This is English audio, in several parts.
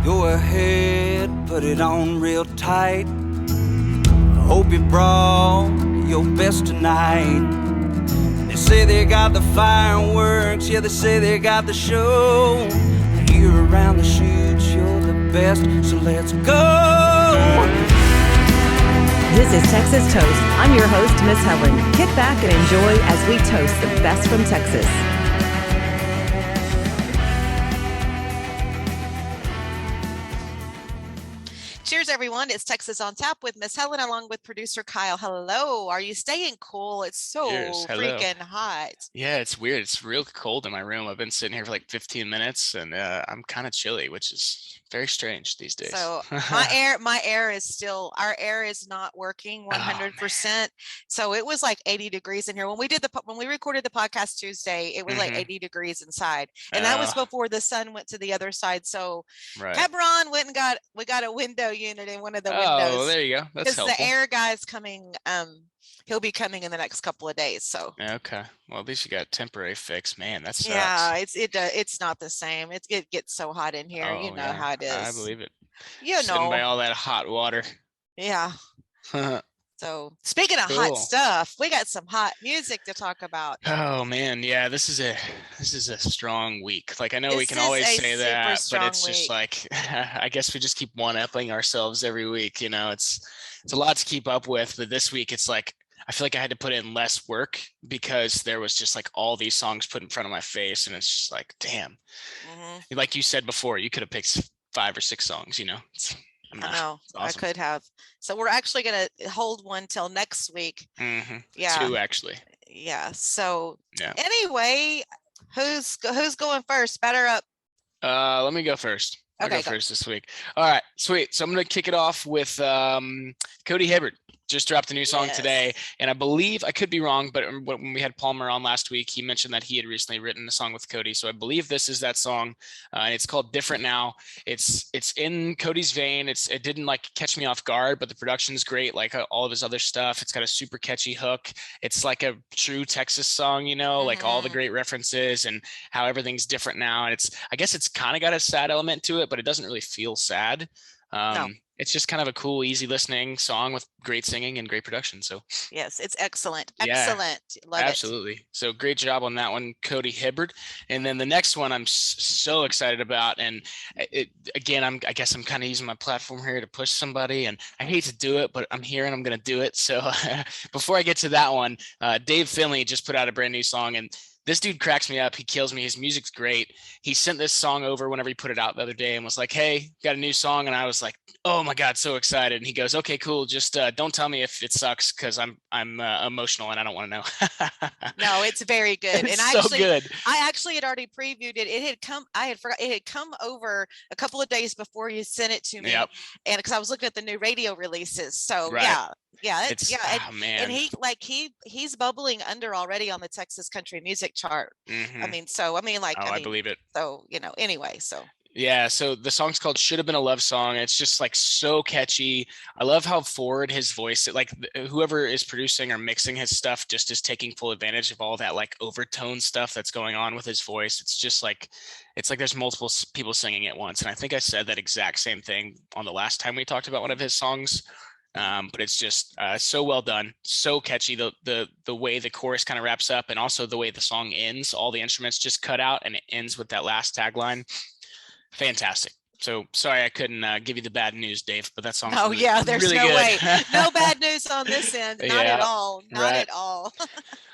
Go ahead, put it on real tight. Hope you brought your best tonight. They say they got the fireworks, yeah, they say they got the show. Here around the chutes, you're the best, so let's go. This is Texas Toast. I'm your host, Miss Helen. Kick back and enjoy as we toast the best from Texas. Cheers, everyone. It's Texas on Tap with Miss Helen along with producer Kyle. Hello. Are you staying cool? It's so freaking hot. Yeah, it's weird. It's real cold in my room. I've been sitting here for like 15 minutes and I'm kind of chilly, which is very strange these days. So my air is still, our air is not working 100%. So it was like 80 degrees in here. When we recorded the podcast Tuesday, it was like 80 degrees inside. And that was before the sun went to the other side. So Hebron went and we got a window unit in one of the windows. Oh, there you go. That's helpful. Because the air guy's coming, he'll be coming in the next couple of days. So okay, well at least you got a temporary fix, man. That sucks. Yeah, it's not the same. It gets so hot in here. You know how it is. I believe it. Sitting by all that hot water. Yeah. So speaking of hot stuff, we got some hot music to talk about. Oh man, yeah, this is a strong week. Like I know we can always say that, but it's just like I guess we just keep one-upping ourselves every week. You know, it's a lot to keep up with. But this week, it's like I feel like I had to put in less work because there was just like all these songs put in front of my face, and it's just like, damn. Like you said before, you could have picked 5 or 6 songs. You know. I know. Awesome. I could have. So we're actually going to hold one till next week. Yeah. 2 actually. Yeah. So anyway, who's going first? Batter up. Let me go first. I'll go first this week. All right, sweet. So I'm going to kick it off with Cody Hibbard. Just dropped a new song today, and I believe, I could be wrong, but when we had Palmer on last week, he mentioned that he had recently written a song with Cody. So I believe this is that song, and it's called Different Now. It's in Cody's vein. It didn't like catch me off guard, but the production's great, like all of his other stuff. It's got a super catchy hook. It's like a true Texas song, you know, like all the great references and how everything's different now. And I guess it's kind of got a sad element to it, but it doesn't really feel sad. No. It's just kind of a cool, easy listening song with great singing and great production. So yes, it's excellent. Excellent. Love absolutely. It. So great job on that one, Cody Hibbard. And then the next one I'm so excited about. And I guess I'm kind of using my platform here to push somebody, and I hate to do it, but I'm here and I'm going to do it. So before I get to that one, Dave Fenley just put out a brand new song, and this dude cracks me up. He kills me. His music's great. He sent this song over whenever he put it out the other day and was like, hey, got a new song. And I was like, oh my God, so excited. And he goes, okay, cool. Just don't tell me if it sucks, because I'm emotional and I don't want to know. No, it's very good. It's and so good. I actually had already previewed it. It had come over a couple of days before you sent it to me. Yep. And because I was looking at the new radio releases. So man. And he's bubbling under already on the Texas country music chart. I believe it. So, anyway, so. Yeah, so the song's called Should Have Been a Love Song. It's just like so catchy. I love how forward his voice, like whoever is producing or mixing his stuff just is taking full advantage of all that like overtone stuff that's going on with his voice. It's just like, there's multiple people singing at once. And I think I said that exact same thing on the last time we talked about one of his songs. But it's just so well done, so catchy. The way the chorus kind of wraps up, and also the way the song ends, all the instruments just cut out and it ends with that last tagline. Fantastic. So sorry I couldn't give you the bad news, Dave, but that song. Oh really, yeah, there's really no good. way. No bad news on this end. Not at all. Not at all.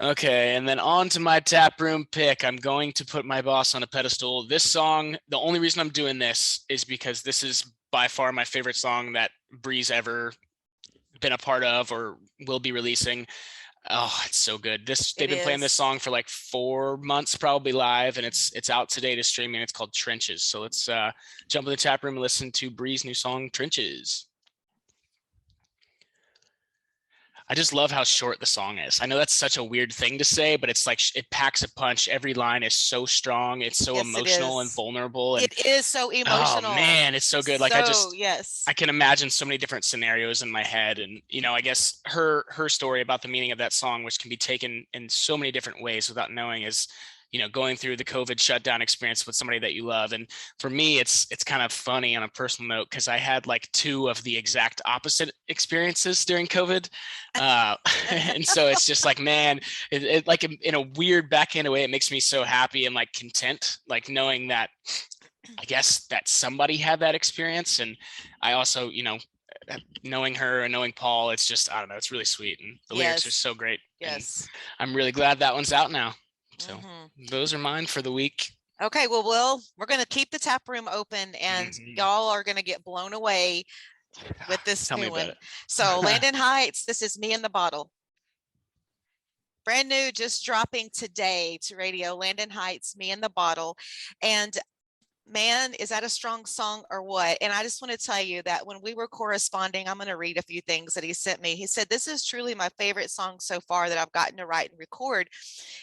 Okay, and then on to my taproom pick. I'm going to put my boss on a pedestal. This song, the only reason I'm doing this is because this is by far my favorite song that Bri's ever been a part of or will be releasing. Oh, it's so good. They've been playing this song for like 4 months, probably live, and it's out today to streaming. It's called Trenches. So let's jump in the tap room and listen to Bri's new song, Trenches. I just love how short the song is. I know that's such a weird thing to say, but it's like it packs a punch. Every line is so strong. It's so emotional and vulnerable. And, it is so emotional. Oh man, it's so good. Like yes. I can imagine so many different scenarios in my head. And, I guess her story about the meaning of that song, which can be taken in so many different ways without knowing, is going through the COVID shutdown experience with somebody that you love. And for me, it's kind of funny on a personal note, because I had like 2 of the exact opposite experiences during COVID. And so it's just like, man, it like in a weird backhanded way, it makes me so happy and like content, like knowing that I guess that somebody had that experience. And I also, knowing her and knowing Paul, it's just, I don't know, it's really sweet. And the lyrics are so great. Yes. And I'm really glad that one's out now. So those are mine for the week. Okay. Well, we're going to keep the tap room open, and y'all are going to get blown away with this new one. So Landon Heights, this is Me in the Bottle. Brand new, just dropping today to radio. Landon Heights, Me in the Bottle. And man, is that a strong song or what? And I just want to tell you that when we were corresponding, I'm going to read a few things that he sent me. He said, this is truly my favorite song so far that I've gotten to write and record.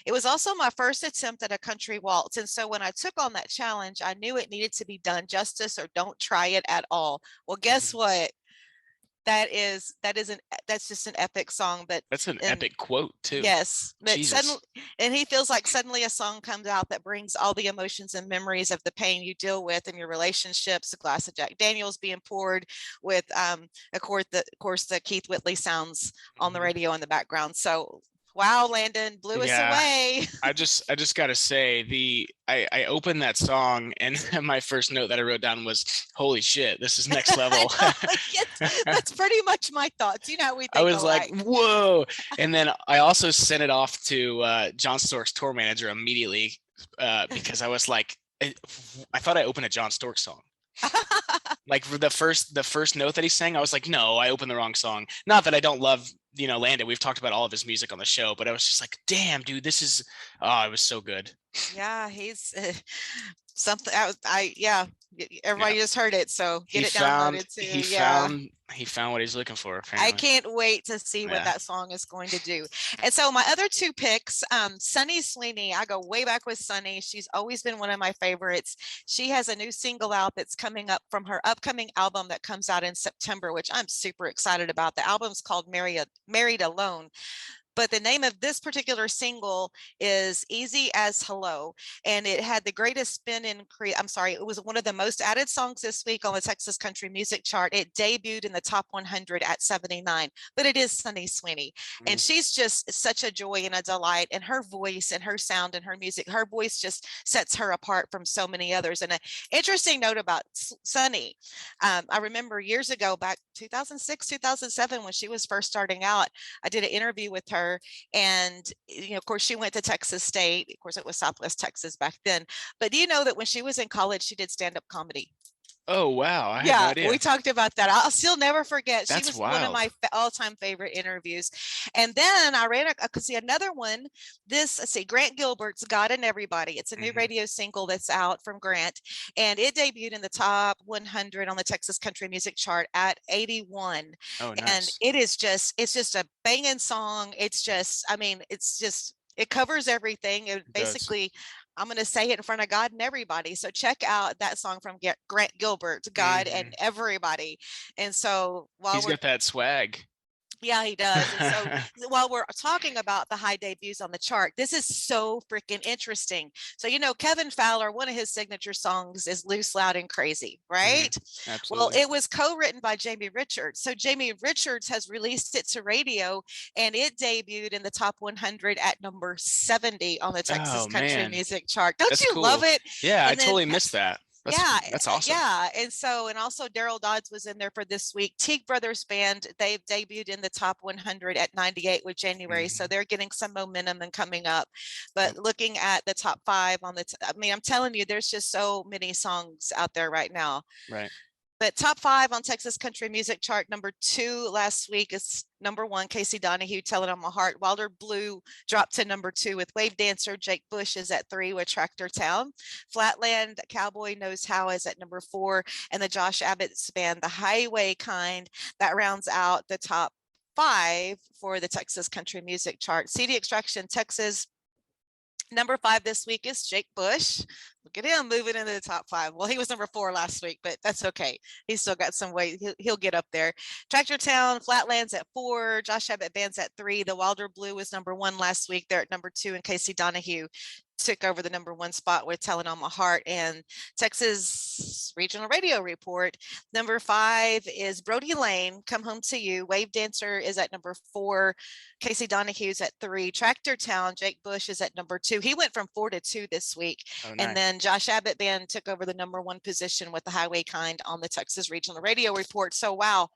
It was also my first attempt at a country waltz. And so when I took on that challenge, I knew it needed to be done justice or don't try it at all. Well, guess what? That's just an epic song. But that's an epic quote too. Yes, but and he feels like suddenly a song comes out that brings all the emotions and memories of the pain you deal with in your relationships. A glass of Jack Daniels being poured with of course the Keith Whitley sounds on the radio in the background. So wow, Landon blew us away. I just gotta say, I opened that song and my first note that I wrote down was, holy shit, this is next level. That's pretty much my thoughts. We think I was like, whoa. And then I also sent it off to John Stork's tour manager immediately, because I was like, I thought I opened a John Stork song. Like for the first note that he sang, I was like, no, I opened the wrong song. Not that I don't love Landon. We've talked about all of his music on the show, but I was just like, damn, dude, this is it was so good. Yeah, he's something. Everybody just heard it, so get it downloaded too. He found what he's looking for, apparently. I can't wait to see what that song is going to do. And so my other 2 picks, Sunny Sweeney. I go way back with Sunny. She's always been one of my favorites. She has a new single out that's coming up from her upcoming album that comes out in September, which I'm super excited about. The album's called Married Alone. But the name of this particular single is Easy as Hello. And it had the greatest spin in it was one of the most added songs this week on the Texas Country Music Chart. It debuted in the top 100 at 79, but it is Sunny Sweeney. And she's just such a joy and a delight, and her voice and her sound and her music, her voice just sets her apart from so many others. And an interesting note about Sunny, I remember years ago, back 2006, 2007, when she was first starting out, I did an interview with her. And of course she went to Texas State. Of course it was Southwest Texas back then. But do you know that when she was in college, she did stand-up comedy? Oh, wow. I had no idea. We talked about that. I'll still never forget. She was one of my all-time favorite interviews. And then I could see another one. Grant Gilbert's God and Everybody. It's a new radio single that's out from Grant. And it debuted in the top 100 on the Texas Country Music Chart at 81. Oh, nice. And it's just a banging song. It covers everything. Basically, I'm going to say it in front of God and everybody. So check out that song from Grant Gilbert, God and Everybody. And so he's got that swag. Yeah, he does. And so while we're talking about the high debuts on the chart, this is so freaking interesting. So, Kevin Fowler, one of his signature songs is Loose, Loud, and Crazy, right? Absolutely. Well, it was co-written by Jamie Richards. So Jamie Richards has released it to radio, and it debuted in the top 100 at number 70 on the Texas Country Music Chart. Don't you love it? Yeah, I totally missed that. That's awesome. Yeah. And also Daryl Dodds was in there for this week. Teague Brothers Band, they've debuted in the top 100 at 98 with January. So they're getting some momentum and coming up. But looking at the top 5 on I'm telling you, there's just so many songs out there right now. Right. But top 5 on Texas Country Music Chart, number 2 last week is number 1, Casey Donahue, Tell It on My Heart. Wilder Blue dropped to number 2 with Wave Dancer. Jake Bush is at 3 with Tractor Town. Flatland Cowboy Knows How is at number 4. And the Josh Abbott's band, The Highway Kind, that rounds out the top 5 for the Texas Country Music Chart. CD Extraction, Texas. Number 5 this week is Jake Bush. Look at him moving into the top 5. Well, he was number 4 last week, but that's okay. He's still got some way. He'll get up there. Tractor Town, Flatlands at 4. Josh Abbott Band's at 3. The Wilder Blue was number 1 last week. They're at number 2. And Casey Donahue took over the #1 spot with Telling on My Heart. And Texas Regional Radio Report, #5 is Brody Lane, Come Home to You. Wave Dancer is at #4. Casey Donahue's at 3. Tractor Town, Jake Bush is at #2. He went from 4 to 2 this week. Oh, nice. And then Josh Abbott Band took over the #1 position with The Highway Kind on the Texas Regional Radio Report. So wow,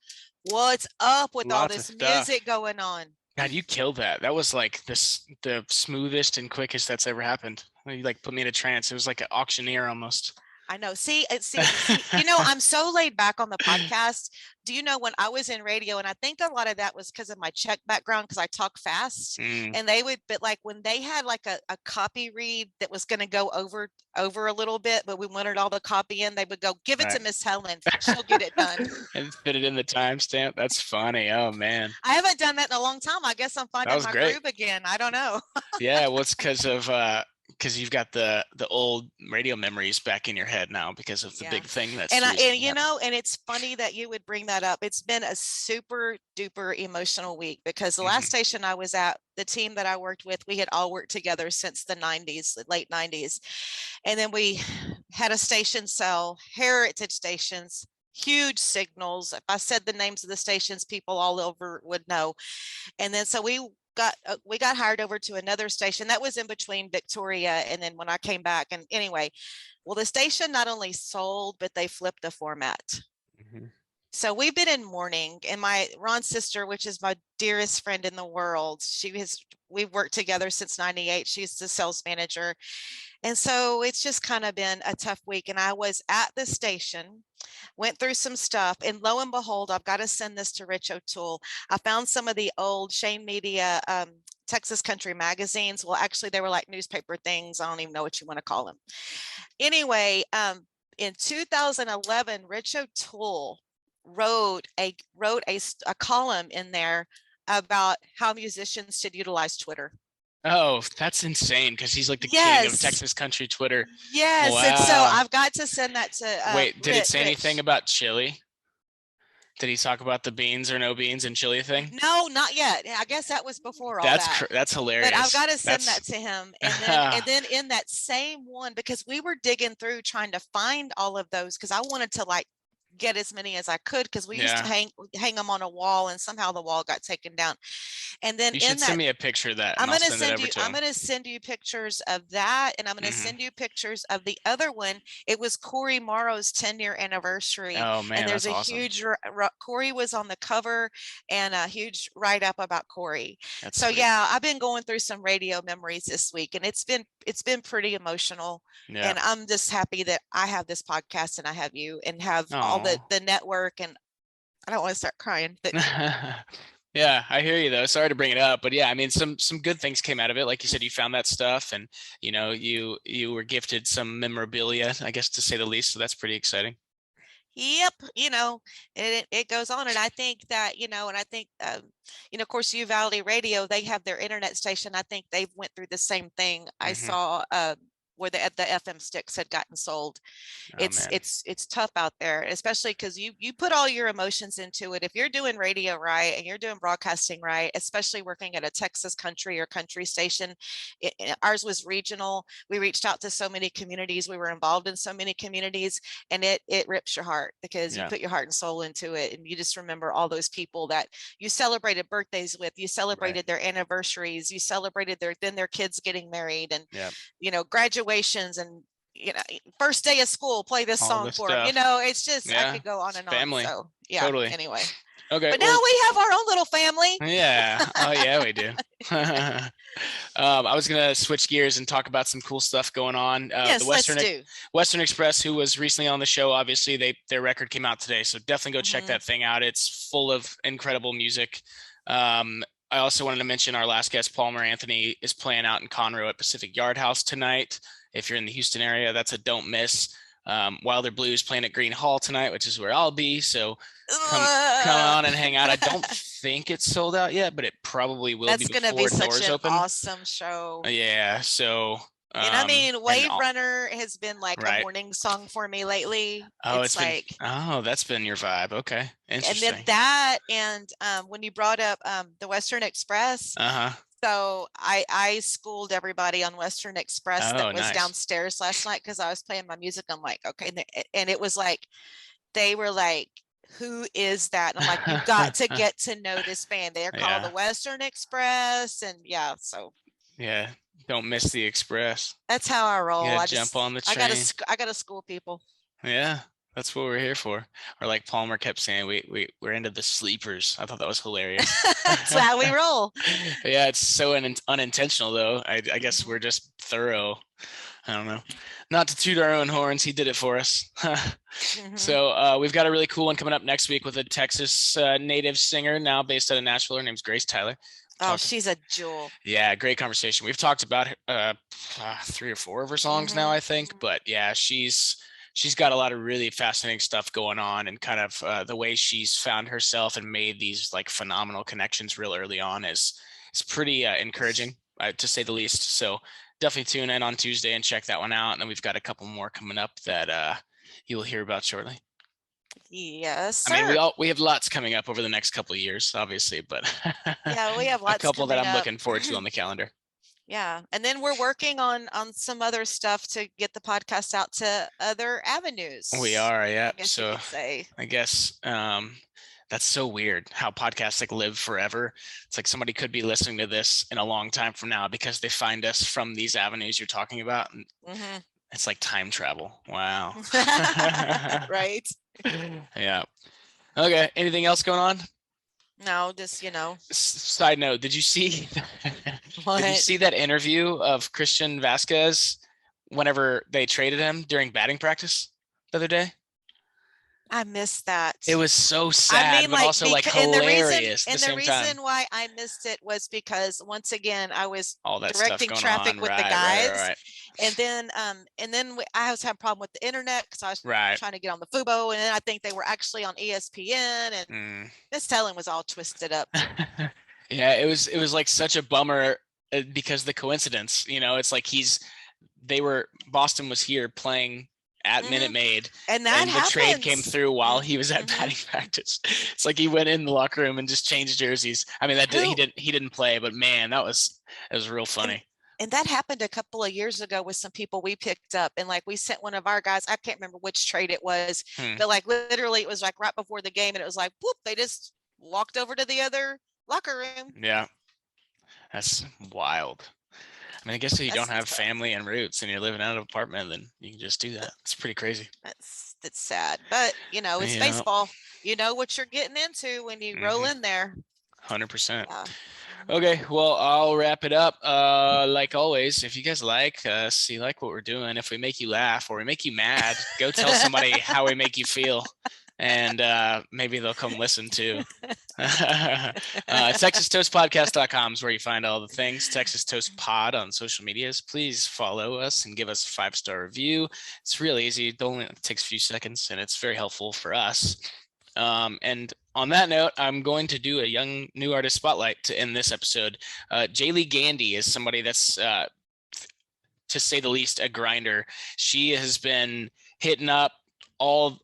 what's up with all this music going on? God, you killed that. That was like the smoothest and quickest that's ever happened. You like put me in a trance. It was like an auctioneer almost. I know. See, I'm so laid back on the podcast. Do you know when I was in radio, and I think a lot of that was because of my Czech background, because I talk fast, and but like when they had like a copy read that was going to go over a little bit, but we wanted all the copy in, they would go, give it to Miss Helen. She'll get it done. And fit it in the timestamp. That's funny. Oh man. I haven't done that in a long time. I guess I'm finding my groove again. I don't know. Yeah. Well, it's because you've got the old radio memories back in your head now because of the big thing that's and it's funny that you would bring that up. It's been a super duper emotional week because the last station I was at, the team that I worked with, we had all worked together since the 90s, late 90s, and then we had a station sell, heritage stations, huge signals. If I said the names of the stations, people all over would know. And then so we got hired over to another station that was in between Victoria and then when I came back. And anyway, well, the station not only sold, but they flipped the format. So we've been in mourning, and Ron's sister, which is my dearest friend in the world, we've worked together since 98. She's the sales manager. And so it's just kind of been a tough week. And I was at the station, went through some stuff, and lo and behold, I've got to send this to Rich O'Toole. I found some of the old Shane Media Texas country magazines. Well, actually, they were like newspaper things. I don't even know what you want to call them. Anyway, in 2011, Rich O'Toole wrote a column in there about how musicians should utilize Twitter. Oh, that's insane, because he's like the king of Texas country Twitter. Yes. Wow. And so I've got to send that to Wait, did it say anything about chili? Did he talk about the beans or no beans and chili thing? No, not yet. I guess that was before all that. That's hilarious. But I've got to send that to him. And then in that same one, because we were digging through trying to find all of those, because I wanted to like get as many as I could, because we used to hang them on a wall, and somehow the wall got taken down. And then you should send me a picture of that. I'm going to send you pictures of that, and I'm going to send you pictures of the other one. It was Corey Morrow's 10-year anniversary. Oh man, and there's that's a awesome. huge Corey was on the cover, and a huge write-up about Corey. That's so sweet. Yeah, I've been going through some radio memories this week, and it's been pretty emotional. Yeah. And I'm just happy that I have this podcast and I have you and have all the network, and I don't want to start crying, but yeah, I hear you though. Sorry to bring it up, but yeah, I mean, some good things came out of it. Like you said, you found that stuff, and you were gifted some memorabilia, I guess, to say the least. So that's pretty exciting. Yep. It goes on. And I think that, of course, Uvalde Radio, they have their internet station. I think they went through the same thing. I saw where the FM sticks had gotten sold. It's tough out there, especially because you put all your emotions into it. If you're doing radio right and you're doing broadcasting right, especially working at a Texas country or country station, ours was regional. We reached out to so many communities. We were involved in so many communities, and it rips your heart, because you put your heart and soul into it, and you just remember all those people that you celebrated birthdays with, you celebrated their anniversaries, you celebrated their kids getting married, and graduations, and first day of school, play this song for them. It's just I could go on and family. on. So Totally. Anyway. Okay. But now we have our own little family. Yeah. Oh yeah, we do. I was gonna switch gears and talk about some cool stuff going on. Yes, the Western Express, who was recently on the show, obviously their record came out today, so definitely go check that thing out. It's full of incredible music. I also wanted to mention our last guest, Palmer Anthony, is playing out in Conroe at Pacific Yard House tonight. If you're in the Houston area, that's a don't miss. Wilder Blues playing at Green Hall tonight, which is where I'll be. So come on and hang out. I don't think it's sold out yet, but it probably will be before doors open. That's going to be such an awesome show. Yeah. So And I mean, Wave and Runner has been like a right. morning song for me lately. Oh, it's like that's been your vibe. Okay, and interesting. then that, and when you brought up the Western Express, so I schooled everybody on Western Express that was downstairs last night because I was playing my music. I'm like, okay, and it was like they were like, who is that? And I'm like, you got to get to know this band. They're called the Western Express, and so don't miss the Express. That's how I roll. I jump on the train. I gotta school people. Yeah, that's what we're here for. Or like Palmer kept saying, we're into the sleepers. I thought that was hilarious. That's how we roll. Yeah, it's so unintentional though. I guess we're just thorough. I don't know. Not to toot our own horns, he did it for us. So we've got a really cool one coming up next week with a Texas native singer now based out of Nashville. Her name's Grace Tyler. Oh, she's a jewel. Yeah, great conversation. We've talked about 3 or 4 of her songs now, I think. But yeah, she's got a lot of really fascinating stuff going on, and kind of the way she's found herself and made these like phenomenal connections real early on is pretty encouraging, to say the least. So definitely tune in on Tuesday and check that one out. And then we've got a couple more coming up that you will hear about shortly. Yes, sir. I mean, we have lots coming up over the next couple of years, obviously, but yeah, we have lots. A couple that I'm looking forward to on the calendar. Yeah, and then we're working on some other stuff to get the podcast out to other avenues. We are, yeah. So I guess that's so weird how podcasts like live forever. It's like somebody could be listening to this in a long time from now because they find us from these avenues you're talking about. And it's like time travel. Wow. Right. Yeah. Okay. Anything else going on? No, just Side note: Did you see? Did you see that interview of Christian Vasquez whenever they traded him during batting practice the other day? I missed that. It was so sad, but also like hilarious. And the reason why I missed it was because once again I was directing traffic with the guys, right. And then I was having a problem with the internet because I was trying to get on the Fubo, and then I think they were actually on ESPN, and this telling was all twisted up. Yeah, it was like such a bummer because the coincidence, it's like Boston was here playing at Minute Maid, and the trade came through while he was at batting practice. It's like he went in the locker room and just changed jerseys. I mean, he didn't play, but man, it was real funny. And that happened a couple of years ago with some people we picked up, and like we sent one of our guys. I can't remember which trade it was, but like literally it was like right before the game, and it was like whoop, they just walked over to the other locker room. Yeah, that's wild. I mean, I guess if you don't have family and roots and you're living out of an apartment, then you can just do that. It's pretty crazy. That's sad, but it's baseball. You know what you're getting into when you roll in there. 100%. Okay, well, I'll wrap it up. Like always, if you guys like us, you like what we're doing, if we make you laugh or we make you mad, go tell somebody how we make you feel. And maybe they'll come listen too. TexasToastPodcast.com is where you find all the things. Texas Toast Pod on social medias. Please follow us and give us a 5-star review. It's real easy. It only takes a few seconds, and it's very helpful for us. And on that note, I'm going to do a young new artist spotlight to end this episode. Jaylee Gandy is somebody that's, to say the least, a grinder. She has been hitting up I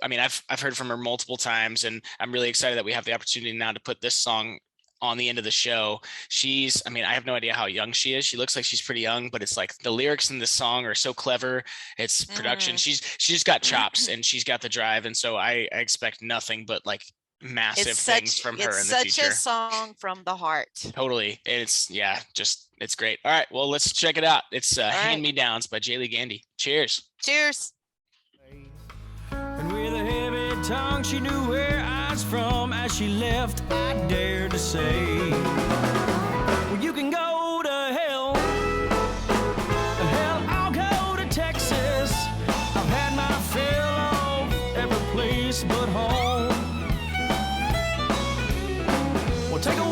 mean, I've heard from her multiple times, and I'm really excited that we have the opportunity now to put this song on the end of the show. I have no idea how young she is. She looks like she's pretty young, but it's like the lyrics in this song are so clever. It's production. She's just got chops and she's got the drive. And so I expect nothing but like massive things from her in the future. It's such a song from the heart. Totally. It's great. All right. Well, let's check it out. It's Hand Me Downs by Jaylee Gandy. Cheers. Cheers. And with a heavy tongue, she knew where I was from. As she left, I dared to say, well, you can go to hell. Hell, I'll go to Texas. I've had my fill of every place but home. Well, take a